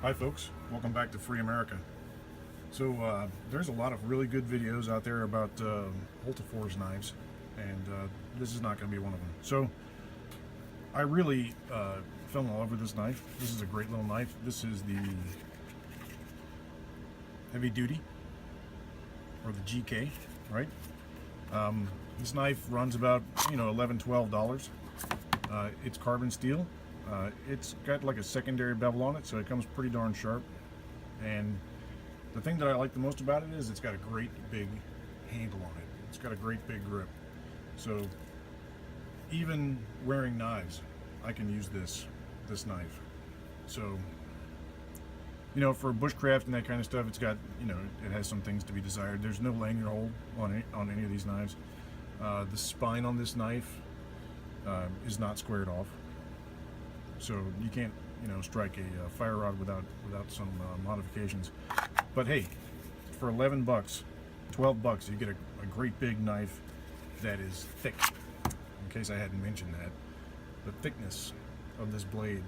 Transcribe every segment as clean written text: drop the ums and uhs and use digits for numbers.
Hi folks, welcome back to Free America. So there's a lot of really good videos out there about Hultafors knives, and this is not going to be one of them. So I really fell in love with this knife. This is a great little knife. This is the heavy duty, or the GK, right? This knife runs about $11–12. It's carbon steel. It's got like a secondary bevel on it, so it comes pretty darn sharp. And the thing that I like the most about it is it's got a great big handle on it. It's got a great big grip. So even wearing knives, I can use this knife. So for bushcraft and that kind of stuff, it's got it has some things to be desired. There's no lanyard hole on any of these knives. The spine on this knife is not squared off. So you can't, strike a fire rod without some modifications. But hey, for 11 bucks, 12 bucks, you get a great big knife that is thick. In case I hadn't mentioned that, the thickness of this blade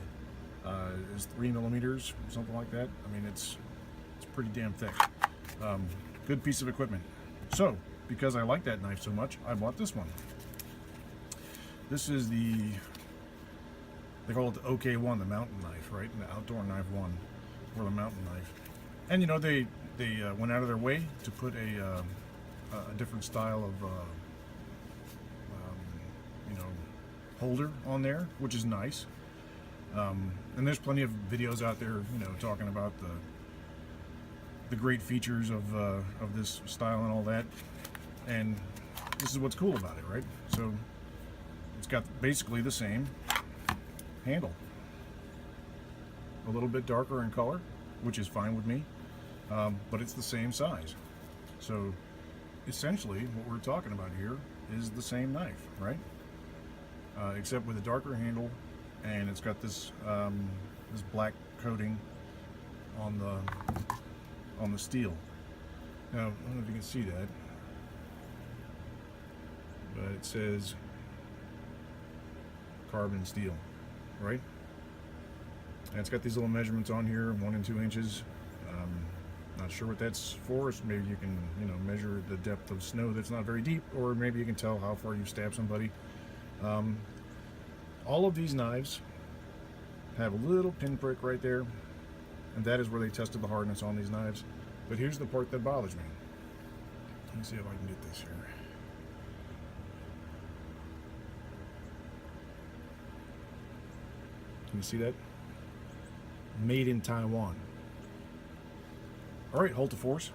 is 3 millimeters, something like that. I mean, it's pretty damn thick. Good piece of equipment. So because I like that knife so much, I bought this one. This is they call it the OK1, the mountain knife, right? And the outdoor knife one, or the mountain knife. And they went out of their way to put a different style of holder on there, which is nice. And there's plenty of videos out there, talking about the great features of this style and all that. And this is what's cool about it, right? So it's got basically the same handle, a little bit darker in color, which is fine with me, but it's the same size. So essentially what we're talking about here is the same knife, right? Except with a darker handle, and it's got this this black coating on the steel. Now I don't know if you can see that, but it says carbon steel, right? And it's got these little measurements on here, 1 and 2 inches. Not sure what that's for. So maybe you can measure the depth of snow that's not very deep, or maybe you can tell how far you stabbed somebody. All of these knives have a little pinprick right there, and that is where they tested the hardness on these knives. But here's the part that bothers me. Let me see if I can get this here. Can you see that? Made in Taiwan. All right, Hultafors.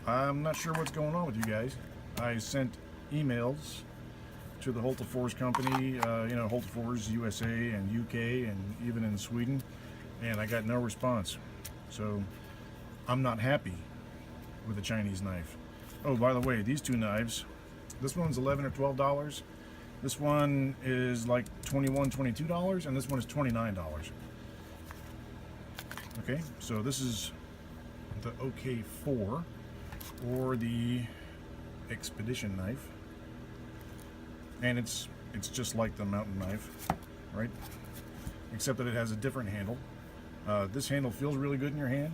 I'm not sure what's going on with you guys. I sent emails to the Hultafors company, Hultafors USA and UK and even in Sweden, and I got no response. So I'm not happy with the Chinese knife. Oh, by the way, these two knives, this one's $11 or $12. This one is like $21, $22, and this one is $29. Okay, so this is the OK4, or the Expedition knife, and it's just like the mountain knife, right? Except that it has a different handle. This handle feels really good in your hand,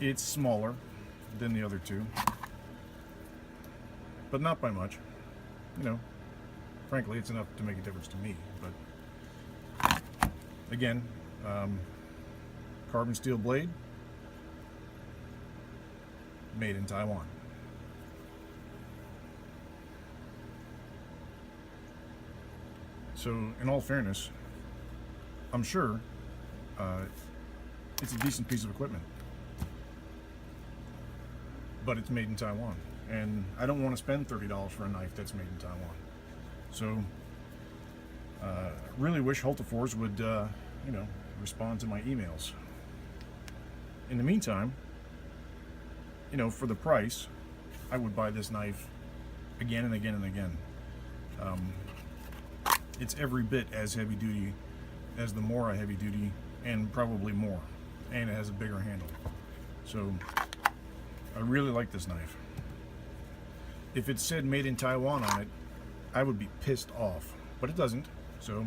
it's smaller than the other two, but not by much. Frankly, it's enough to make a difference to me. But again, carbon steel blade, made in Taiwan. So in all fairness, I'm sure it's a decent piece of equipment, but it's made in Taiwan, and I don't want to spend $30 for a knife that's made in Taiwan. So really wish Hultafors would respond to my emails. In the meantime, for the price, I would buy this knife again and again and again. It's every bit as heavy duty as the Mora heavy duty, and probably more, and it has a bigger handle. So I really like this knife. If it said made in Taiwan on it, I would be pissed off, but it doesn't. So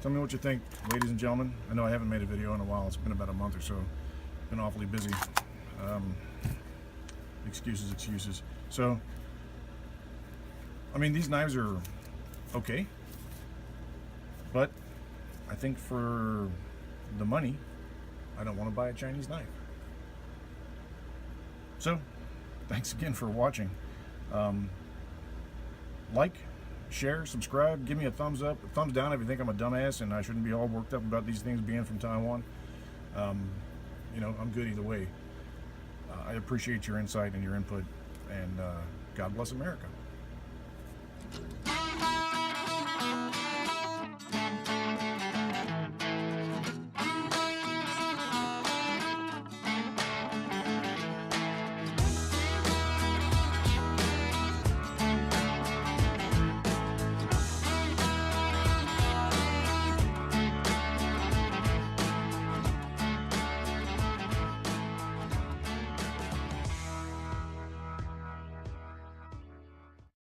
Tell me what you think, ladies and gentlemen. I know I haven't made a video in a while. It's been about a month or so. Been awfully busy. Excuses. So, I mean, these knives are okay, but I think for the money, I don't want to buy a Chinese knife. So, thanks again for watching. Like, share, subscribe, give me a thumbs up, a thumbs down if you think I'm a dumbass and I shouldn't be all worked up about these things being from Taiwan. You know, I'm good either way. I appreciate your insight and your input, and God bless America.